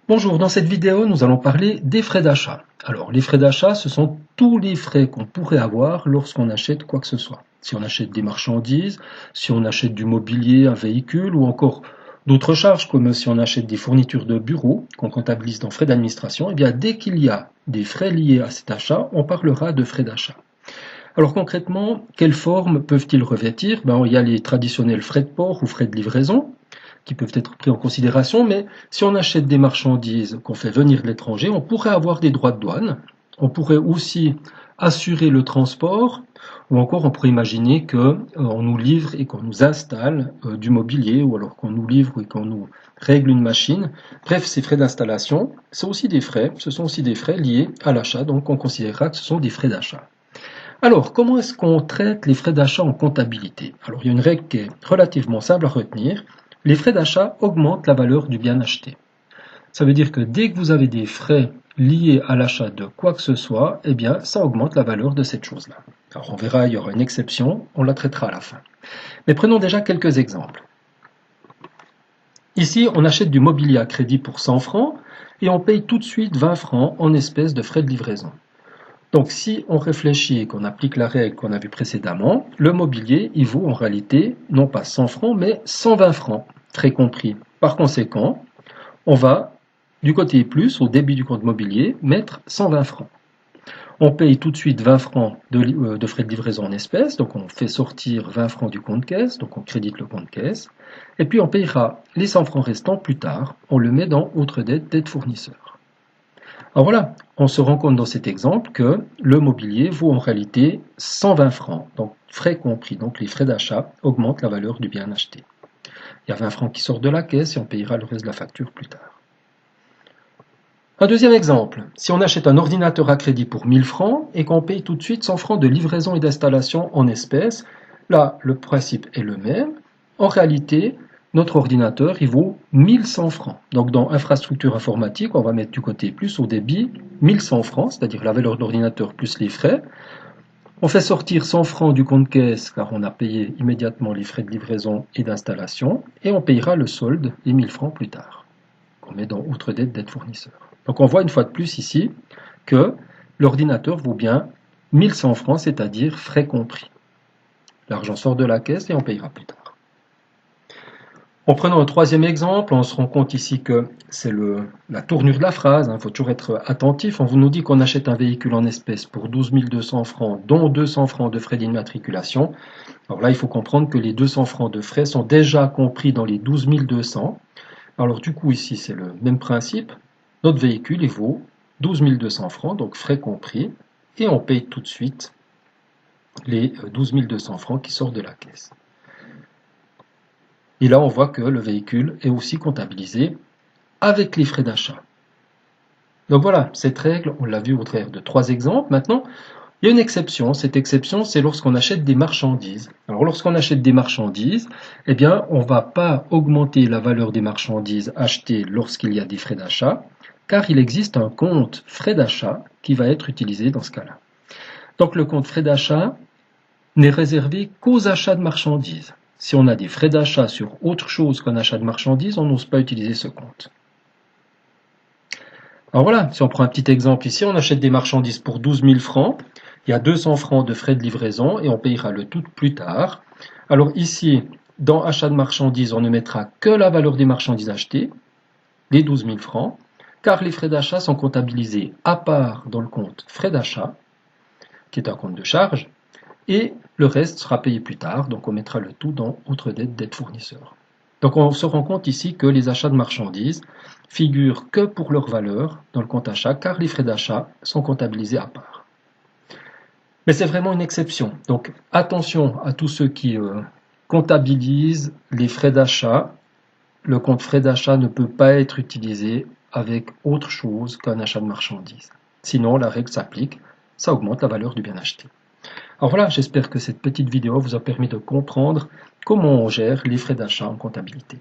Bonjour, dans cette vidéo, nous allons parler des frais d'achat. Alors, les frais d'achat, ce sont tous les frais qu'on pourrait avoir lorsqu'on achète quoi que ce soit. Si on achète des marchandises, si on achète du mobilier, un véhicule, ou encore d'autres charges, comme si on achète des fournitures de bureau qu'on comptabilise dans frais d'administration, eh bien, dès qu'il y a des frais liés à cet achat, on parlera de frais d'achat. Alors concrètement, quelles formes peuvent-ils revêtir? Il y a les traditionnels frais de port ou frais de livraison, qui peuvent être pris en considération, mais si on achète des marchandises qu'on fait venir de l'étranger, on pourrait avoir des droits de douane, on pourrait aussi assurer le transport, ou encore on pourrait imaginer qu'on nous livre et qu'on nous installe du mobilier, ou alors qu'on nous livre et qu'on nous règle une machine. Bref, ces frais d'installation, c'est aussi des frais, ce sont aussi des frais liés à l'achat, donc on considérera que ce sont des frais d'achat. Alors, comment est-ce qu'on traite les frais d'achat en comptabilité? Alors, il y a une règle qui est relativement simple à retenir. Les frais d'achat augmentent la valeur du bien acheté. Ça veut dire que dès que vous avez des frais liés à l'achat de quoi que ce soit, eh bien, ça augmente la valeur de cette chose-là. Alors, on verra, il y aura une exception, on la traitera à la fin. Mais prenons déjà quelques exemples. Ici, on achète du mobilier à crédit pour 100 francs et on paye tout de suite 20 francs en espèces de frais de livraison. Donc si on réfléchit et qu'on applique la règle qu'on a vue précédemment, le mobilier, il vaut en réalité non pas 100 francs, mais 120 francs, frais compris. Par conséquent, on va, du côté plus, au débit du compte mobilier, mettre 120 francs. On paye tout de suite 20 francs de frais de livraison en espèces, donc on fait sortir 20 francs du compte caisse, donc on crédite le compte caisse, et puis on payera les 100 francs restants plus tard, on le met dans autre dette fournisseur. Alors voilà, on se rend compte dans cet exemple que le mobilier vaut en réalité 120 francs, donc frais compris, donc les frais d'achat augmentent la valeur du bien acheté. Il y a 20 francs qui sortent de la caisse et on payera le reste de la facture plus tard. Un deuxième exemple, si on achète un ordinateur à crédit pour 1000 francs et qu'on paye tout de suite 100 francs de livraison et d'installation en espèces, là le principe est le même. En réalité, notre ordinateur il vaut 1100 francs. Donc dans infrastructure informatique, on va mettre du côté plus au débit 1100 francs, c'est-à-dire la valeur de l'ordinateur plus les frais. On fait sortir 100 francs du compte caisse car on a payé immédiatement les frais de livraison et d'installation et on payera le solde, les 1000 francs plus tard, qu'on met dans autre dette fournisseur. Donc on voit une fois de plus ici que l'ordinateur vaut bien 1100 francs, c'est-à-dire frais compris. L'argent sort de la caisse et on payera plus tard. En prenant un troisième exemple, on se rend compte ici que c'est la tournure de la phrase, il faut toujours être attentif. On vous nous dit qu'on achète un véhicule en espèces pour 12 200 francs, dont 200 francs de frais d'immatriculation. Alors là, il faut comprendre que les 200 francs de frais sont déjà compris dans les 12 200. Alors du coup, ici, c'est le même principe. Notre véhicule, il vaut 12 200 francs, donc frais compris, et on paye tout de suite les 12 200 francs qui sortent de la caisse. Et là, on voit que le véhicule est aussi comptabilisé avec les frais d'achat. Donc voilà, cette règle, on l'a vu au travers de 3 exemples. Maintenant, il y a une exception. Cette exception, c'est lorsqu'on achète des marchandises. Alors, lorsqu'on achète des marchandises, eh bien, on ne va pas augmenter la valeur des marchandises achetées lorsqu'il y a des frais d'achat, car il existe un compte frais d'achat qui va être utilisé dans ce cas-là. Donc, le compte frais d'achat n'est réservé qu'aux achats de marchandises. Si on a des frais d'achat sur autre chose qu'un achat de marchandises, on n'ose pas utiliser ce compte. Alors voilà, si on prend un petit exemple ici, on achète des marchandises pour 12 000 francs, il y a 200 francs de frais de livraison et on payera le tout plus tard. Alors ici, dans achat de marchandises, on ne mettra que la valeur des marchandises achetées, les 12 000 francs, car les frais d'achat sont comptabilisés à part dans le compte frais d'achat, qui est un compte de charge, et le reste sera payé plus tard, donc on mettra le tout dans autre dette fournisseur. Donc on se rend compte ici que les achats de marchandises figurent que pour leur valeur dans le compte achat, car les frais d'achat sont comptabilisés à part. Mais c'est vraiment une exception, donc attention à tous ceux qui comptabilisent les frais d'achat. Le compte frais d'achat ne peut pas être utilisé avec autre chose qu'un achat de marchandises. Sinon, la règle s'applique, ça augmente la valeur du bien acheté. Alors voilà, j'espère que cette petite vidéo vous a permis de comprendre comment on gère les frais d'achat en comptabilité.